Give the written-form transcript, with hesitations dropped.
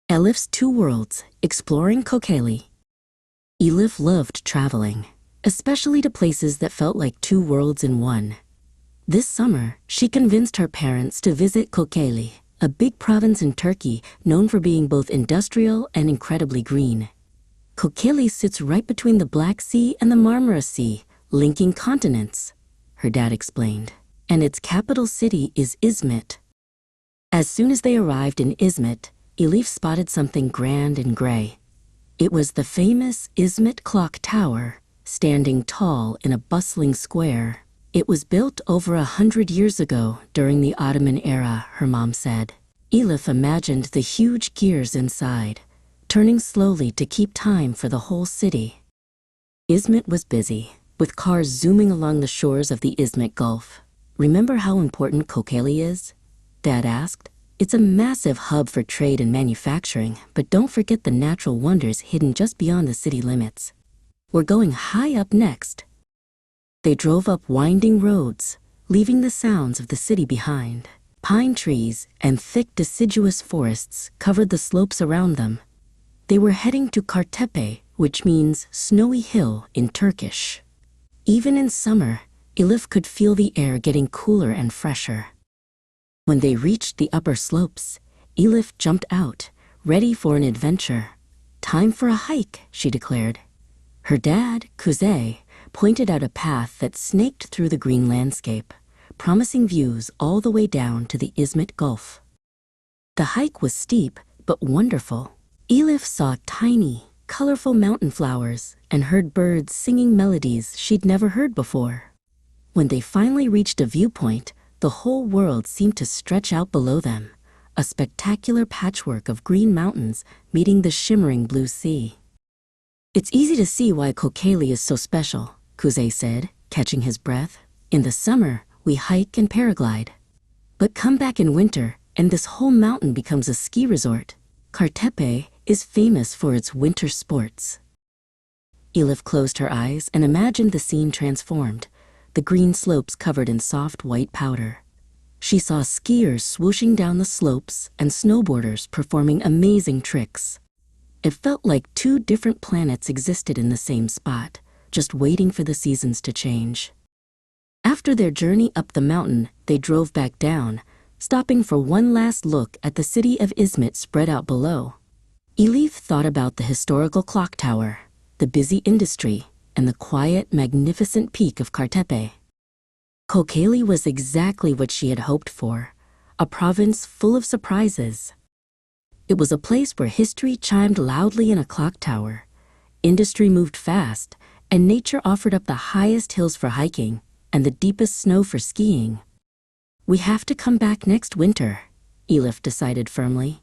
Elif's Two Worlds, Exploring Kocaeli. Elif loved traveling, especially to places that felt like two worlds in one. This summer, she convinced her parents to visit Kocaeli, a big province in Turkey known for being both industrial and incredibly green. Kocaeli sits right between the Black Sea and the Marmara Sea, linking continents, her dad explained, and its capital city is Izmit. As soon as they arrived in Izmit, Elif spotted something grand and gray. It was the famous Izmit Clock Tower, standing tall in a bustling square. It was built over 100 years ago during the Ottoman era, her mom said. Elif imagined the huge gears inside, turning slowly to keep time for the whole city. Izmit was busy, with cars zooming along the shores of the Izmit Gulf. "Remember how important Kocaeli is?" Dad asked. "It's a massive hub for trade and manufacturing, but don't forget the natural wonders hidden just beyond the city limits. We're going high up next." They drove up winding roads, leaving the sounds of the city behind. Pine trees and thick deciduous forests covered the slopes around them. They were heading to Kartepe, which means snowy hill in Turkish. Even in summer, Elif could feel the air getting cooler and fresher. When they reached the upper slopes, Elif jumped out, ready for an adventure. "Time for a hike," she declared. Her dad, Kuzey, pointed out a path that snaked through the green landscape, promising views all the way down to the Izmit Gulf. The hike was steep, but wonderful. Elif saw tiny, colorful mountain flowers and heard birds singing melodies she'd never heard before. When they finally reached a viewpoint, the whole world seemed to stretch out below them, a spectacular patchwork of green mountains meeting the shimmering blue sea. "It's easy to see why Kocaeli is so special," Kuzey said, catching his breath. "In the summer, we hike and paraglide. But come back in winter, and this whole mountain becomes a ski resort. Kartepe is famous for its winter sports." Elif closed her eyes and imagined the scene transformed, the green slopes covered in soft white powder. She saw skiers swooshing down the slopes and snowboarders performing amazing tricks. It felt like two different planets existed in the same spot, just waiting for the seasons to change. After their journey up the mountain, they drove back down, stopping for one last look at the city of Izmit spread out below. Elif thought about the historical clock tower, the busy industry, and the quiet, magnificent peak of Kartepe. Kocaeli was exactly what she had hoped for, a province full of surprises. It was a place where history chimed loudly in a clock tower, industry moved fast, and nature offered up the highest hills for hiking and the deepest snow for skiing. "We have to come back next winter," Elif decided firmly.